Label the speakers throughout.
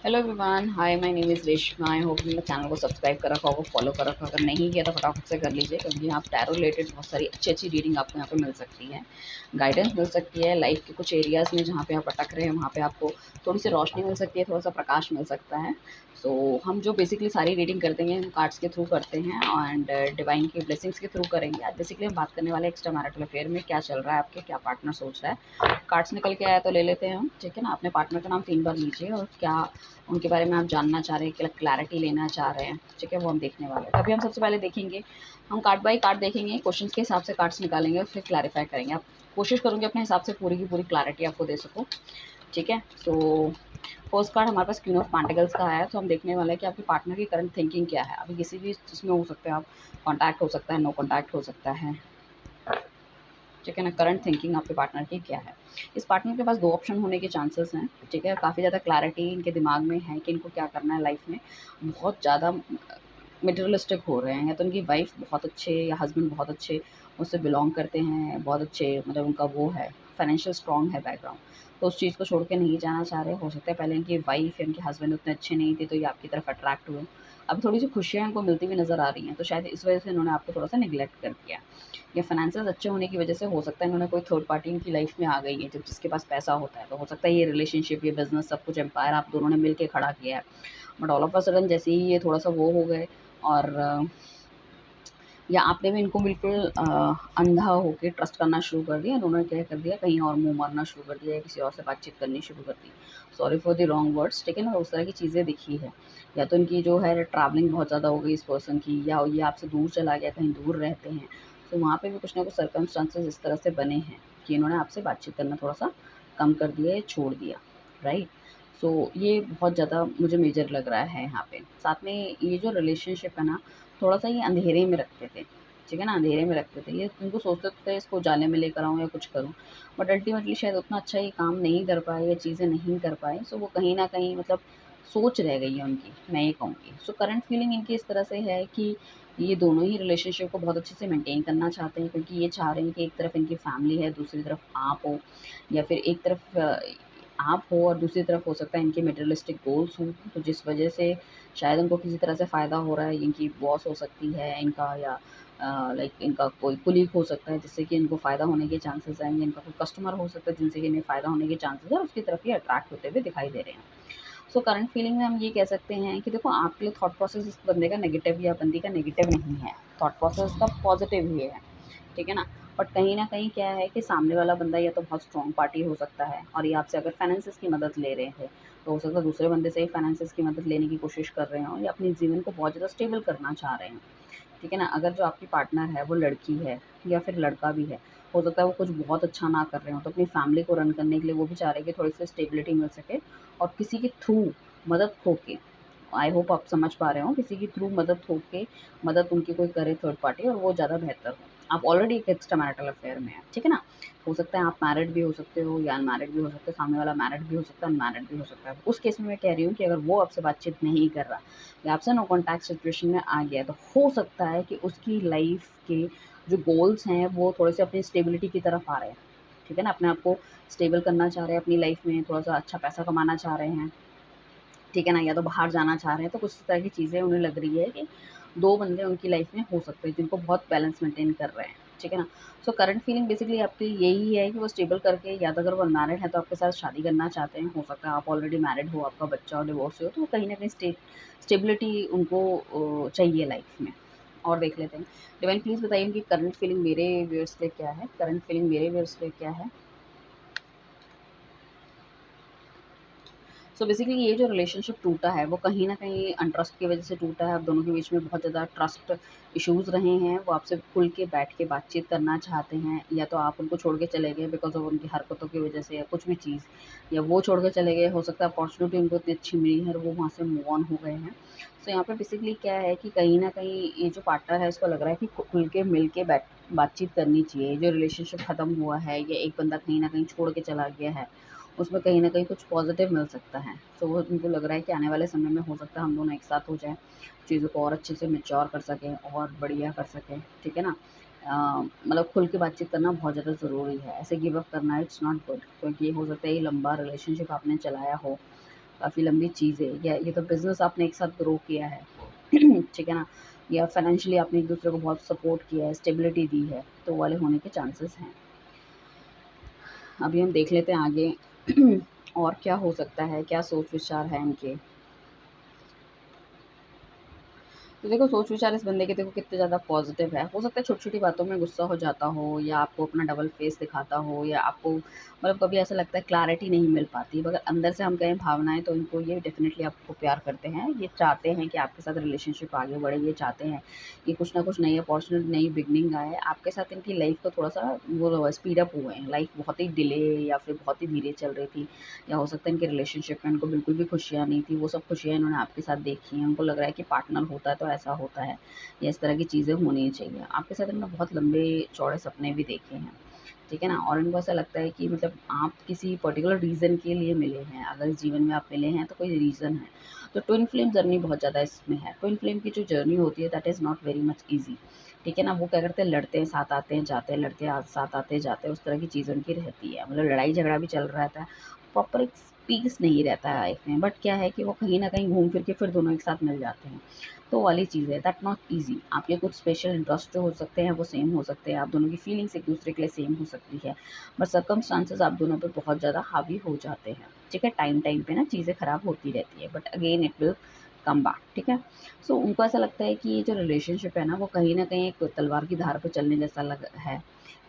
Speaker 1: Hello everyone, hi, my name is Reshma. I hope मेरे channel को subscribe कर रखा होगा, फॉलो कर रखा होगा। अगर नहीं किया तो फटाफट से कर लीजिए, क्योंकि यहाँ टैरो रिलेटेड बहुत सारी अच्छी अच्छी रीडिंग आपको यहाँ पे मिल सकती है, गाइडेंस मिल सकती है। लाइफ के कुछ एरियाज़ में जहाँ पे आप अटक रहे हैं वहाँ पे आपको थोड़ी सी रोशनी मिल सकती है, थोड़ा सा प्रकाश मिल सकता है। सो हम जो बेसिकली सारी रीडिंग करते हैं हम कार्ड्स के थ्रू करते हैं एंड डिवाइन की ब्लेसिंग्स के थ्रू करेंगे। आज बेसिकली हम बात करने वाले एक्स्ट्रा मैरिटल अफेयर में क्या चल रहा है, आपके क्या पार्टनर सोच रहा है। कार्ड्स निकल के आया तो ले लेते हैं हम, ठीक है ना। अपने पार्टनर का नाम 3 बार लीजिए और क्या उनके बारे में आप जानना चाह रहे हैं, क्या क्लैरिटी लेना चाह रहे हैं, ठीक है, वो हम देखने वाले हैं। तभी हम सबसे पहले देखेंगे, हम कार्ड बाय कार्ड देखेंगे, क्वेश्चन के हिसाब से कार्ड्स निकालेंगे और फिर क्लैरिफाई करेंगे। आप कोशिश करूँगी अपने हिसाब से पूरी की पूरी क्लैरिटी आपको दे सकूँ, ठीक है। सो फर्स्ट कार्ड हमारे पास क्वीन ऑफ पेंटिकल्स का है, तो हम देखने वाले हैं कि आपके पार्टनर की करंट थिंकिंग क्या है। अभी किसी भी इसमें हो सकते हैं आप, कॉन्टैक्ट हो सकता है, नो कॉन्टैक्ट हो सकता है, ठीक है ना। करंट थिंकिंग आपके पार्टनर की क्या है। इस पार्टनर के पास 2 ऑप्शन होने के चांसेस हैं, ठीक है। काफ़ी ज़्यादा क्लैरिटी इनके दिमाग में है कि इनको क्या करना है लाइफ में। बहुत ज़्यादा मटेरियलिस्टिक हो रहे हैं, या तो उनकी वाइफ बहुत अच्छे या हस्बैंड बहुत अच्छे उससे बिलोंग करते हैं, बहुत अच्छे, मतलब उनका वो है, फाइनेंशियल स्ट्रॉन्ग है बैकग्राउंड, तो उस चीज़ को छोड़ के नहीं जाना चाह रहे। हो सकता है पहले इनकी वाइफ या इनके हस्बैंड उतने अच्छे नहीं थे, तो ये आपकी तरफ अट्रैक्ट हुए। अब थोड़ी सी खुशियाँ इनको मिलती हुई नज़र आ रही हैं, तो शायद इस वजह से इन्होंने आपको थोड़ा सा निगलेक्ट कर दिया। या फाइनेंसेस अच्छे होने की वजह से हो सकता है इन्होंने, कोई थर्ड पार्टी इनकी लाइफ में आ गई है, जब जिसके पास पैसा होता है, तो हो सकता है ये रिलेशनशिप, ये बिजनेस, सब कुछ एम्पायर आप दोनों ने मिलके खड़ा किया है। But all of a sudden जैसे ही ये थोड़ा सा वो हो गए, और या आपने भी इनको बिल्कुल अंधा होके ट्रस्ट करना शुरू कर दिया, इन्होंने क्या कर दिया, कहीं और मुँह मारना शुरू कर दिया या किसी और से बातचीत करनी शुरू कर दी। Sorry for the wrong words, ठीक है ना। उस तरह की चीज़ें दिखी है। या तो इनकी जो है ट्रैवलिंग बहुत ज़्यादा हो गई इस पर्सन की, या ये आपसे दूर चला गया, कहीं दूर रहते हैं, तो वहाँ पे भी कुछ ना कुछ सर्कमस्टांसेस इस तरह से बने हैं कि इन्होंने आपसे बातचीत करना थोड़ा-सा कम कर दिया या छोड़ दिया, राइट। सो ये बहुत ज़्यादा मुझे मेजर लग रहा है यहाँ पे। साथ में ये जो रिलेशनशिप है ना, थोड़ा-सा ये अंधेरे में रखते थे, ठीक है ना, अंधेरे में रखते थे। ये उनको सोचते थे इसको उजाले में लेकर आऊँ या कुछ करूँ, बट अल्टीमेटली शायद उतना अच्छा ये काम नहीं कर पाए या चीज़ें नहीं कर पाए। सो वो कहीं न कहीं, मतलब सोच रह गई है उनकी, मैं ये कहूँगी। सो करंट फीलिंग इनकी इस तरह से है कि ये दोनों ही रिलेशनशिप को बहुत अच्छे से मेंटेन करना चाहते हैं, क्योंकि ये चाह रहे हैं कि एक तरफ इनकी फैमिली है, दूसरी तरफ आप हो, या फिर एक तरफ आप हो और दूसरी तरफ हो सकता है इनके मटेरियलिस्टिक गोल्स हों। तो जिस वजह से शायद उनको किसी तरह से फ़ायदा हो रहा है, इनकी बॉस हो सकती है इनका, या लाइक इनका कोई कुलीग हो सकता है जिससे कि इनको फ़ायदा होने के चांसेस हैं, या इनका कोई कस्टमर हो सकता है जिनसे कि इन्हें फ़ायदा होने के चांसेस है, और उसकी तरफ ये अट्रैक्ट होते हुए दिखाई दे रहे हैं। सो करंट फीलिंग में हम ये कह सकते हैं कि देखो, आपके लिए थॉट प्रोसेस इस बंदे का नेगेटिव या बंदी का नेगेटिव नहीं है, थॉट प्रोसेस का पॉजिटिव ही है, ठीक है ना। बट कहीं न कहीं क्या है कि सामने वाला बंदा या तो बहुत स्ट्रॉन्ग पार्टी हो सकता है, और ये आपसे अगर फाइनेंसेस की मदद ले रहे थे, तो हो सकता है दूसरे बंदे से ही फाइनेंसेस की मदद लेने की कोशिश कर रहे हों, या अपने जीवन को बहुत ज़्यादा स्टेबल करना चाह रहे हों, ठीक है ना। अगर जो आपकी पार्टनर है वो लड़की है या फिर लड़का भी है, हो सकता है वो कुछ बहुत अच्छा ना कर रहे हों, तो अपनी फैमिली को रन करने के लिए वो भी चाह रहे हैं कि थोड़ी-सी स्टेबिलिटी मिल सके, और किसी के थ्रू मदद होके, आई होप आप समझ पा रहे हो, किसी के थ्रू मदद होके, मदद उनकी कोई करे थर्ड पार्टी, और वो ज़्यादा बेहतर हो। आप ऑलरेडी एक एक्स्ट्रा मैरिटल अफेयर में हैं, ठीक है ना। हो सकता है आप मैरिड भी हो सकते हो या अनमैरिड भी हो सकते हो, सामने वाला मैरिड भी हो सकता है, अनमैरिड भी हो सकता है। उस केस में मैं कह रही हूँ कि अगर वो आपसे बातचीत नहीं कर रहा या आपसे नो कॉन्टैक्ट सिचुएशन में आ गया है, तो हो सकता है कि उसकी लाइफ के जो गोल्स हैं वो थोड़े से अपनी स्टेबिलिटी की तरफ आ रहे हैं, ठीक है ना। अपने आप को स्टेबल करना चाह रहे हैं अपनी लाइफ में, थोड़ा-सा अच्छा पैसा कमाना चाह रहे हैं, ठीक है ना, या तो बाहर जाना चाह रहे हैं। तो कुछ इस तरह की चीज़ें उन्हें लग रही है कि 2 बंदे उनकी लाइफ में हो सकते हैं, जिनको बहुत बैलेंस मेंटेन कर रहे हैं, ठीक है ना। सो करंट फीलिंग बेसिकली आपकी यही है कि वो स्टेबल करके, या तो अगर वो अनमैरिड है तो आपके साथ शादी करना चाहते हैं, हो सकता है आप ऑलरेडी मैरिड हो, आपका बच्चा और डिवोर्स हो, तो वो कहीं न कहीं स्टेबिलिटी उनको चाहिए लाइफ में। और देख लेते हैं। डिवाइन प्लीज़ बताइए उनकी करंट फीलिंग मेरे व्यूअर्स के लिए क्या है? करंट फीलिंग मेरे व्यूअर्स के लिए क्या है? सो बेसिकली ये जो रिलेशनशिप टूटा है वो कहीं न कहीं अनट्रस्ट की वज़ह से टूटा है। आप दोनों के बीच में बहुत ज़्यादा ट्रस्ट इश्यूज़ रहे हैं। वो आपसे खुल के बैठ के बातचीत करना चाहते हैं, या तो आप उनको छोड़ के चले गए बिकॉज़ ऑफ़ उनकी हरकतों की वज़ह से, या कुछ भी चीज़, या वो छोड़ के चले गए। हो सकता है अपॉर्च्युनिटी उनको इतनी अच्छी मिली है और वो वहाँ से मूव ऑन हो गए हैं। सो यहाँ पे बेसिकली क्या है कि कहीं न कहीं ये जो पार्टनर है इसको लग रहा है कि खुल के मिल के बातचीत करनी चाहिए। जो रिलेशनशिप ख़त्म हुआ है, या एक बंदा कहीं न कहीं छोड़ के चला गया है, उसमें कहीं न कहीं कुछ पॉज़िटिव मिल सकता है। सो वो उनको लग रहा है कि आने वाले समय में हो सकता है हम दोनों एक साथ हो जाएँ, चीज़ों को और अच्छे से मैच्योर कर सकें और बढ़िया कर सकें, ठीक है ना? मतलब खुल के बातचीत करना बहुत ज़्यादा ज़रूरी है। ऐसे गिव अप करना इट्स नॉट गुड, क्योंकि हो सकता है ये लंबा रिलेशनशिप आपने चलाया हो, काफ़ी लंबी चीज़ है, या ये तो बिज़नेस आपने एक साथ ग्रो किया है ठीक है ना, या फाइनेंशियली आपने एक दूसरे को बहुत सपोर्ट किया है, स्टेबिलिटी दी है, तो वाले होने के चांसेस हैं। अभी हम देख लेते हैं आगे और क्या हो सकता है, क्या सोच विचार है इनके। तो देखो सोच विचार इस बंदे के देखो कितने ज़्यादा पॉजिटिव है। हो सकता है छोटी-छोटी बातों में गुस्सा हो जाता हो, या आपको अपना डबल फेस दिखाता हो, या आपको मतलब कभी ऐसा लगता है क्लैरिटी नहीं मिल पाती। मगर अंदर से हम कहें भावनाएँ, तो इनको ये डेफ़िनेटली आपको प्यार करते हैं। ये चाहते हैं कि आपके साथ रिलेशनशिप आगे बढ़े, ये चाहते हैं कि कुछ ना कुछ नई अपॉर्च्युनिटी, नई बिगिनिंग आए। आपके साथ इनकी लाइफ़ को थोड़ा-सा वो स्पीड अप हुए हैं। लाइफ़ बहुत ही डिले या फिर बहुत ही धीरे चल रही थी, या हो सकता है इनके रिलेशनशिप में इनको बिल्कुल भी खुशियाँ नहीं थी, वो सब खुशियाँ इन्होंने आपके साथ देखी हैं। उनको लग रहा है कि पार्टनर होता है तो ऐसा होता है, या इस तरह की चीज़ें होनी चाहिए। आपके साथ इन्होंने बहुत लंबे चौड़े सपने भी देखे हैं, ठीक है ना? और इनको ऐसा लगता है कि मतलब आप किसी पर्टिकुलर रीज़न के लिए मिले हैं। अगर इस जीवन में आप मिले हैं तो कोई रीज़न है। तो ट्विन फ्लेम जर्नी बहुत ज़्यादा इसमें है। ट्विन फ्लेम की जो जर्नी होती है that is not very much easy, ठीक है ना? वो क्या करते हैं, लड़ते हैं, साथ आते हैं, जाते हैं, लड़ते हैं, साथ आते हैं, जाते हैं, उस तरह की चीज़ उनकी रहती है। मतलब लड़ाई झगड़ा भी चल रहा रहता है, प्रॉपर एक पीस नहीं रहता है लाइफ में। बट क्या है कि वो कहीं न कहीं घूम फिर के फिर दोनों एक साथ मिल जाते हैं। तो वो वाली चीज़ है, दैट नॉट ईज़ी। आपके कुछ स्पेशल इंटरेस्ट जो हो सकते हैं वो सेम हो सकते हैं, आप दोनों की फीलिंग्स एक दूसरे के लिए सेम हो सकती है, बट सर्कमस्टांसेस आप दोनों पे बहुत ज़्यादा हावी हो जाते हैं, ठीक है? टाइम पे ना चीज़ें ख़राब होती रहती है, but again it will come back, ठीक है? सो उनको ऐसा लगता है कि ये जो रिलेशनशिप है ना, वो कहीं न कहीं एक तलवार की धार पे चलने जैसा लग है,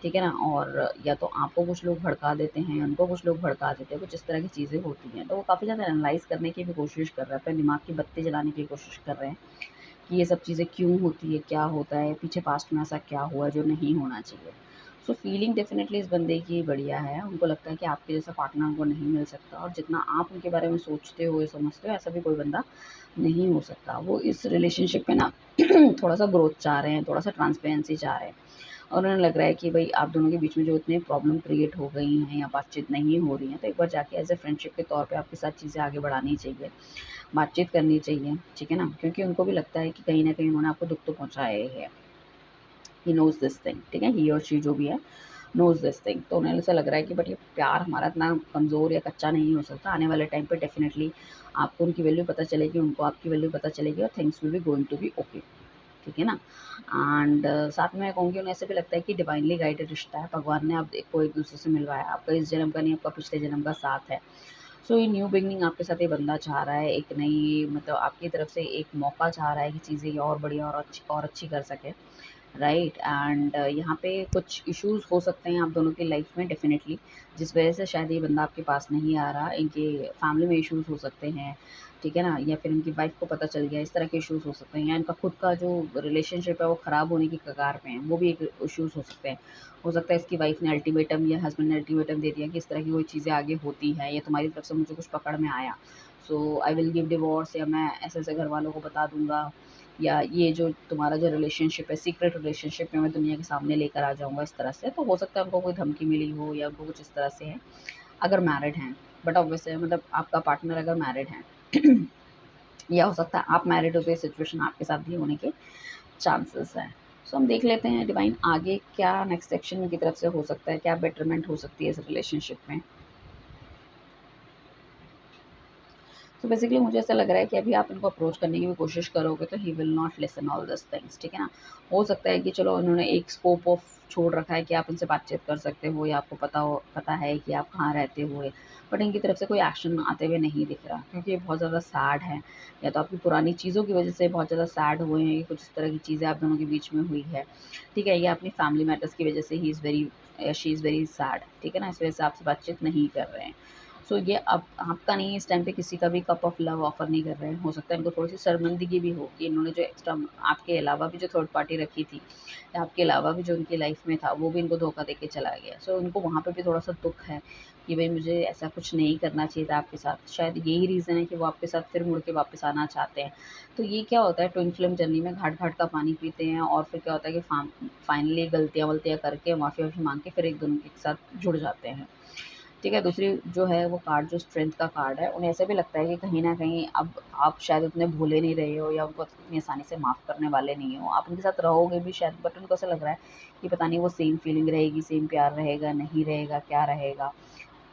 Speaker 1: ठीक है ना? और या तो आपको कुछ लोग भड़का देते हैं, उनको कुछ लोग भड़का देते हैं, कुछ इस तरह की चीज़ें होती हैं। तो वो काफ़ी ज़्यादा एनालाइज़ करने की भी कोशिश कर रहा है, अपने दिमाग की बत्ती जलाने की कोशिश कर रहे हैं कि ये सब चीज़ें क्यों होती है, क्या होता है, पीछे पास्ट में ऐसा क्या हुआ है जो नहीं होना चाहिए। सो फीलिंग डेफ़िनेटली इस बंदे की बढ़िया है, उनको लगता है कि आपके जैसा पार्टनर उनको नहीं मिल सकता, और जितना आप उनके बारे में सोचते हो या समझते हो, ऐसा भी कोई बंदा नहीं हो सकता। वो इस रिलेशनशिप में ना थोड़ा-सा ग्रोथ चाह रहे हैं, थोड़ा-सा ट्रांसपेरेंसी चाह रहे हैं। और उन्हें लग रहा है कि भई आप दोनों के बीच में जो इतने प्रॉब्लम क्रिएट हो गई हैं या बातचीत नहीं हो रही है, तो एक बार जाके एज़ अ फ्रेंडशिप के तौर पे आपके साथ चीज़ें आगे बढ़ानी चाहिए, बातचीत करनी चाहिए, ठीक है ना? क्योंकि उनको भी लगता है कि कहीं न कहीं उन्होंने आपको दुःख तो पहुँचाया ही है। ही नोज़ दिस थिंग, ठीक है? ही और शी जो भी है, नोज़ दिस थिंग। तो उन्हें ऐसा लग रहा है कि बट ये प्यार हमारा इतना कमज़ोर या कच्चा नहीं हो सकता। आने वाले टाइम पे डेफ़िनेटली आपको उनकी वैल्यू पता चलेगी, उनको आपकी वैल्यू पता चलेगी, और things will be going to be okay. ठीक है ना? एंड साथ में मैं कहूँगी उन्हें ऐसे भी लगता है कि डिवाइनली गाइडेड रिश्ता है, भगवान ने आप को एक-दूसरे से मिलवाया, आपका इस जन्म का नहीं, आपका पिछले जन्म का साथ है। सो ये न्यू बिगिनिंग आपके साथ ये बंदा चाह रहा है, एक नई मतलब आपकी तरफ से एक मौका चाह रहा है कि चीज़ें और बढ़िया और अच्छी कर सके। राइट एंड यहाँ पे कुछ इश्यूज हो सकते हैं आप दोनों की लाइफ में डेफिनेटली, जिस वजह से शायद ये बंदा आपके पास नहीं आ रहा। इनके फैमिली में इश्यूज हो सकते हैं, ठीक है ना, या फिर इनकी वाइफ को पता चल गया, इस तरह के इश्यूज हो सकते हैं, या इनका खुद का जो रिलेशनशिप है वो ख़राब होने की कगार पे है, वो भी एक इश्यूज हो सकते हैं। हो सकता है इसकी वाइफ ने अल्टीमेटम या हस्बैंड ने अल्टीमेटम दे दिया कि इस तरह की कोई चीज़ें आगे होती हैं, या तुम्हारी तरफ से मुझे कुछ पकड़ में आया, सो आई विल गिव डिवोर्स, या मैं ऐसे ऐसे घर वालों को बता दूंगा, या ये जो तुम्हारा जो रिलेशनशिप है सीक्रेट रिलेशनशिप में मैं दुनिया के सामने लेकर आ जाऊँगा, इस तरह से। तो हो सकता है उनको कोई धमकी मिली हो, या उनको कुछ इस तरह से है, अगर मैरिड हैं। बट ऑब्वियसली मतलब आपका पार्टनर अगर मैरिड है या हो सकता है आप मैरिड हो, तो ये सिचुएशन आपके साथ भी होने के चांसेस हैं। सो हम देख लेते हैं डिवाइन आगे क्या नेक्स्ट एक्शन की तरफ से हो सकता है, क्या बेटरमेंट हो सकती है इस रिलेशनशिप में। तो बेसिकली मुझे ऐसा लग रहा है कि अभी आप इनको अप्रोच करने की भी कोशिश करोगे तो he will not listen all this things, ठीक है ना? हो सकता है कि चलो उन्होंने एक स्कोप ऑफ छोड़ रखा है कि आप इनसे बातचीत कर सकते हो, या आपको पता है कि आप कहाँ रहते हो, बट इनकी तरफ से कोई एक्शन आते हुए नहीं दिख रहा, क्योंकि ये बहुत ज़्यादा सैड है, या तो आपकी पुरानी चीज़ों की वजह से बहुत ज़्यादा सैड हुए हैं, कि कुछ इस तरह की चीज़ें आप दोनों के बीच में हुई है, ठीक है? या अपनी फैमिली मैटर्स की वजह से he is very she is very sad, ठीक है ना? इस वजह से आपसे बातचीत नहीं कर रहे हैं। सो ये अब आपका नहीं है, इस टाइम पे किसी का भी कप ऑफ लव ऑफ़र नहीं कर रहे हैं। हो सकता है इनको थोड़ी-सी शर्मिंदगी भी हो कि इन्होंने जो एक्स्ट्रा आपके अलावा भी जो थर्ड पार्टी रखी थी, या आपके अलावा भी जो उनकी लाइफ़ में था, वो भी इनको धोखा देके चला गया। सो इनको वहाँ पे भी थोड़ा-सा दुःख है कि भई मुझे ऐसा कुछ नहीं करना चाहिए था आपके साथ। शायद यही रीज़न है कि वो आपके साथ फिर मुड़ के वापस आना चाहते हैं। तो ये क्या होता है, ट्विन फ्लेम जर्नी में घाट-घाट का पानी पीते हैं, और फिर क्या होता है कि फाइनली गलतियाँ-वलतियाँ करके माफ़ी-वाफ़ी माँग के फिर एक दूसरे के साथ जुड़ जाते हैं। ठीक है, दूसरी जो है वो कार्ड जो स्ट्रेंथ का कार्ड है, उन्हें ऐसा भी लगता है कि कहीं न कहीं अब आप शायद उतने भूले नहीं रहे हो, या उनको इतनी आसानी से माफ़ करने वाले नहीं हो। आप उनके साथ रहोगे भी शायद, बट उनको ऐसा लग रहा है कि पता नहीं वो सेम फीलिंग रहेगी, सेम प्यार रहेगा, नहीं रहेगा, क्या रहेगा।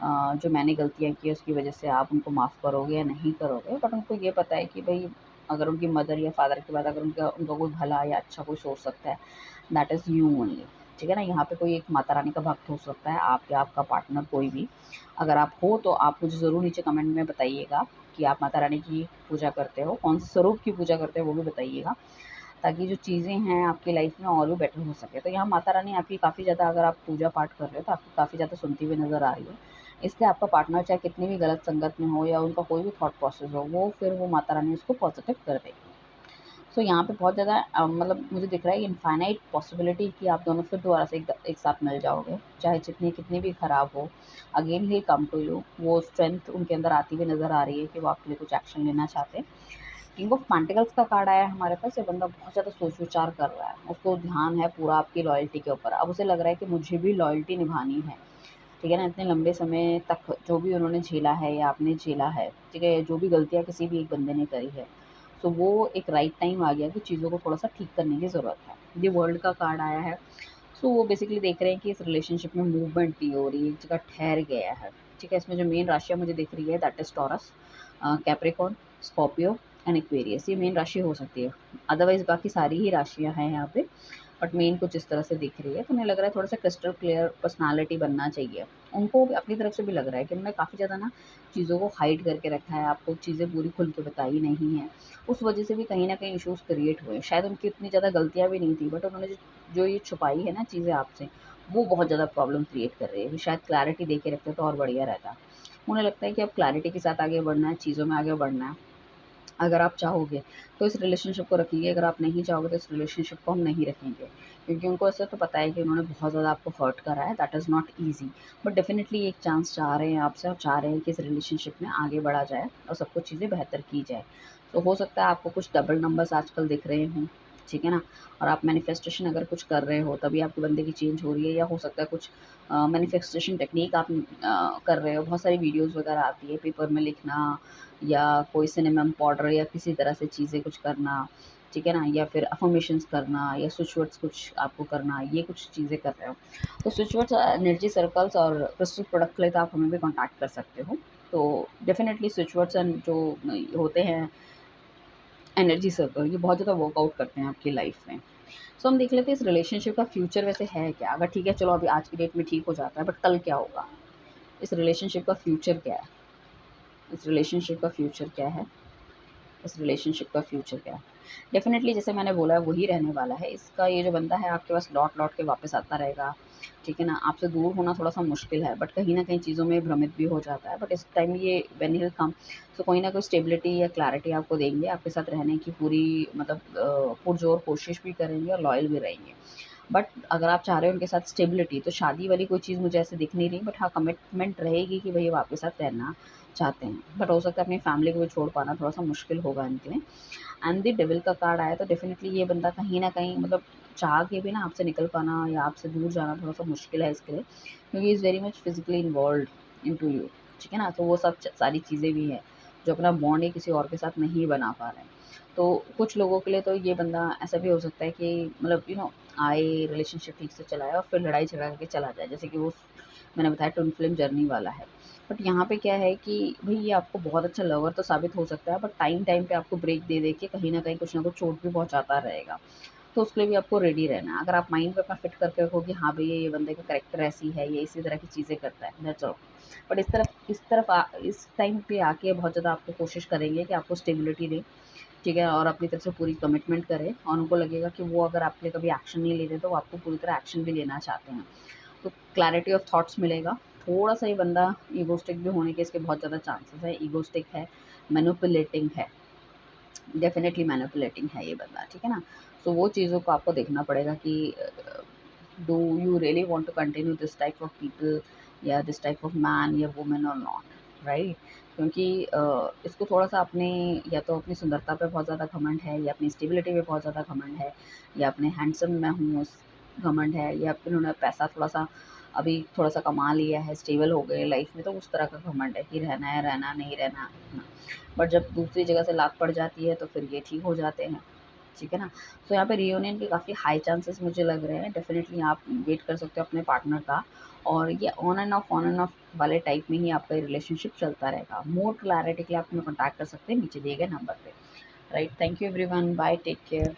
Speaker 1: जो मैंने गलतियाँ की उसकी वजह से आप उनको माफ़ करोगे या नहीं करोगे, बट उनको ये पता है कि भई अगर उनकी मदर या फादर के बाद अगर उनका उनका कोई भला या अच्छा कोई सोच सकता है, दैट इज़ यू ओनली। ठीक है ना? यहाँ पे कोई एक माता रानी का भक्त हो सकता है, आप या आपका पार्टनर कोई भी। अगर आप हो तो आप मुझे ज़रूर नीचे कमेंट में बताइएगा कि आप माता रानी की पूजा करते हो, कौन से स्वरूप की पूजा करते हो वो भी बताइएगा, ताकि जो चीज़ें हैं आपकी लाइफ में और भी बेटर हो सके। तो यहाँ माता रानी आपकी काफ़ी ज़्यादा, अगर आप पूजा पाठ कर रहे हो तो आपकी काफ़ी ज़्यादा सुनती हुई नज़र आ रही है। इसलिए आपका पार्टनर चाहे कितनी भी गलत संगत में हो या उनका कोई भी थॉट प्रोसेस हो, वो फिर वो माता रानी उसको पॉज़िटिव कर देगी। सो यहाँ पे बहुत ज़्यादा मतलब मुझे दिख रहा है इनफ़ाइनाइट पॉसिबिलिटी कि आप दोनों फिर दोबारा से एक साथ मिल जाओगे, चाहे जितनी कितनी भी ख़राब हो, again he come to you. वो स्ट्रेंथ उनके अंदर आती हुई नज़र आ रही है कि वो आपके लिए कुछ एक्शन लेना चाहते हैं। किंग ऑफ पेंटिकल्स का कार्ड आया है हमारे पास। ये बंदा बहुत ज़्यादा सोच विचार कर रहा है, उसको ध्यान है पूरा आपकी लॉयल्टी के ऊपर। अब उसे लग रहा है कि मुझे भी लॉयल्टी निभानी है, ठीक है ना? इतने लंबे समय तक जो भी उन्होंने झेला है या आपने झेला है, ठीक है? जो भी गलतियाँ किसी भी एक बंदे ने करी है, सो वो एक राइट टाइम आ गया कि चीज़ों को थोड़ा-सा ठीक करने की ज़रूरत है। ये वर्ल्ड का कार्ड आया है। सो वो बेसिकली देख रहे हैं कि इस रिलेशनशिप में मूवमेंट नहीं हो रही है, एक जगह ठहर गया है, ठीक है? इसमें जो मेन राशियाँ मुझे दिख रही है that is taurus, Capricorn, Scorpio and Aquarius. ये मेन राशि हो सकती है। अदरवाइज़ बाकी सारी ही राशियाँ हैं यहाँ पे, बट मेन कुछ इस तरह से दिख रही है। तो उन्हें लग रहा है थोड़ा-सा क्रिस्टल क्लियर पर्सनैलिटी बनना चाहिए। उनको भी अपनी तरफ से भी लग रहा है कि उन्होंने काफ़ी ज़्यादा ना चीज़ों को हाइड करके रखा है, आपको चीज़ें पूरी खुल के बताई नहीं हैं। उस वजह से भी कहीं न कहीं इश्यूज़ क्रिएट हुए। शायद उनकी इतनी ज़्यादा गलतियाँ भी नहीं थी, बट उन्होंने जो जो ये छुपाई है ना चीज़ें आपसे, वो बहुत ज़्यादा प्रॉब्लम क्रिएट कर रही है। शायद क्लैरिटी दे के रखते तो और बढ़िया रहता। उन्हें लगता है कि अब क्लैरिटी के साथ आगे बढ़ना है, चीज़ों में आगे बढ़ना है। अगर आप चाहोगे तो इस रिलेशनशिप को रखिए, अगर आप नहीं चाहोगे तो इस रिलेशनशिप को हम नहीं रखेंगे। क्योंकि उनको ऐसा तो पता है कि उन्होंने बहुत ज़्यादा आपको हर्ट करा है, that is not easy. But definitely एक चांस चाह रहे हैं आपसे और चाह रहे हैं कि इस रिलेशनशिप में आगे बढ़ा जाए और सब कुछ चीज़ें बेहतर की जाए। तो हो सकता है आपको कुछ डबल नंबर्स आजकल दिख रहे हों, ठीक है ना? और आप मैनिफेस्टेशन अगर कुछ कर रहे हो तभी आपके बंदे की चेंज हो रही है, या हो सकता है कुछ मैनिफेस्टेशन टेक्नीक आप कर रहे हो। बहुत सारी वीडियोज़ वगैरह आती है, पेपर में लिखना या कोई सिनेमम पाउडर या किसी तरह से चीज़ें कुछ करना, ठीक है ना? या फिर अफ़र्मेशंस करना या स्विच वर्ड्स कुछ आपको करना, ये कुछ चीज़ें कर रहे हो। तो स्विच वर्ड्स, एनर्जी सर्कल्स और क्रिस्टल प्रोडक्ट के लिए तो आप हमें भी कॉन्टैक्ट कर सकते हो। तो डेफ़िनेटली स्विच वर्ड्स एंड जो होते हैं एनर्जी सर्कल, ये बहुत ज़्यादा वर्कआउट करते हैं आपकी लाइफ़ में। सो हम देख लेते हैं इस रिलेशनशिप का फ्यूचर वैसे है क्या? अगर ठीक है चलो अभी आज की डेट में ठीक हो जाता है, बट कल क्या होगा? इस रिलेशनशिप का फ्यूचर क्या है? इस रिलेशनशिप का फ्यूचर क्या है? इस रिलेशनशिप का फ्यूचर क्या है? डेफ़िनेटली जैसे मैंने बोला है वही रहने वाला है। इसका ये जो बंदा है आपके पास लौट-लौट के वापस आता रहेगा, ठीक है ना? आपसे दूर होना थोड़ा-सा मुश्किल है, बट कहीं न कहीं चीज़ों में भ्रमित भी हो जाता है। बट इस टाइम ये व्हेन ही विल कम, सो कोई ना कोई स्टेबिलिटी या क्लैरिटी आपको देंगे, आपके साथ रहने की पूरी मतलब पुरज़ोर कोशिश भी करेंगे और लॉयल भी रहेंगे। बट अगर आप चाह रहे हो उनके साथ स्टेबिलिटी, तो शादी वाली कोई चीज़ मुझे ऐसे दिख नहीं रही, बट हाँ कमिटमेंट रहेगी कि भई वो आपके साथ रहना चाहते हैं। बट हो सकता है अपनी फैमिली को भी छोड़ पाना थोड़ा-सा मुश्किल होगा इनके लिए। एंड द डेविल का कार्ड आया तो डेफ़िनिटली ये बंदा कहीं न कहीं मतलब चाह के भी ना आपसे निकल पाना या आपसे दूर जाना थोड़ा-सा मुश्किल है इसके लिए, क्योंकि he is very much physically involved into you, ठीक है ना? तो वो सब सारी चीज़ें भी हैं, जो अपना बॉन्ड ही किसी और के साथ नहीं बना पा रहे हैं। तो कुछ लोगों के लिए तो ये बंदा ऐसा भी हो सकता है कि मतलब आए, रिलेशनशिप ठीक से चलाए और फिर लड़ाई झगड़ा करके चला जाए, जैसे कि वो मैंने बताया ट्विन फ्लेम जर्नी वाला है। बट यहाँ पे क्या है कि भई ये आपको बहुत अच्छा लवर तो साबित हो सकता है, बट टाइम-टाइम पे आपको ब्रेक दे-दे के कहीं न कहीं कुछ न कुछ चोट भी पहुँचाता रहेगा। तो उसके लिए भी आपको रेडी रहना है। अगर आप माइंड में अपना फिट करके रखो कि हाँ भई ये बंदे का कैरेक्टर ऐसी है, ये इसी तरह की चीज़ें करता है, दैट्स ऑल। बट इस टाइम पे आके बहुत ज़्यादा आपको कोशिश करेंगे कि आपको स्टेबिलिटी दें, ठीक है? और अपनी तरफ से पूरी कमिटमेंट करें और उनको लगेगा कि वो अगर आपके लिए कभी एक्शन नहीं ले रहे, तो वो आपको पूरी तरह एक्शन भी लेना चाहते हैं। तो क्लैरिटी ऑफ थॉट्स मिलेगा। थोड़ा-सा ये बंदा ईगोइस्टिक भी होने के इसके बहुत ज़्यादा चांसेस हैं। ईगोइस्टिक है, मैनिपुलेटिंग है, डेफ़िनिटली मैनिपुलेटिंग है ये बंदा, ठीक है ना? सो वो चीज़ों को आपको देखना पड़ेगा कि do you really want to continue this type of people या दिस टाइप ऑफ मैन या वुमन और नॉट, राइट? क्योंकि इसको थोड़ा-सा अपने या तो अपनी सुंदरता पे बहुत ज़्यादा घमंड है, या अपनी स्टेबिलिटी पे बहुत ज़्यादा घमंड है, या अपने हैंडसम मैं हूँ उस घमंड है, या फिर उन्होंने पैसा थोड़ा-सा अभी थोड़ा-सा कमा लिया है, स्टेबल हो गए लाइफ़ में, तो उस तरह का घमंड है कि रहना है, रहना, नहीं रहना। बट जब दूसरी जगह से लात पड़ जाती है तो फिर ये ठीक हो जाते हैं, ठीक है ना। तो यहाँ पे रियूनियन के काफ़ी हाई चांसेस मुझे लग रहे हैं। डेफिनेटली आप वेट कर सकते हो अपने पार्टनर का, और ये ऑन एंड ऑफ वाले टाइप में ही आपका रिलेशनशिप चलता रहेगा। मोर क्लैरिटी के लिए आप हमें कॉन्टैक्ट कर सकते हैं नीचे दिए गए नंबर पे। Right, thank you everyone, bye, take care.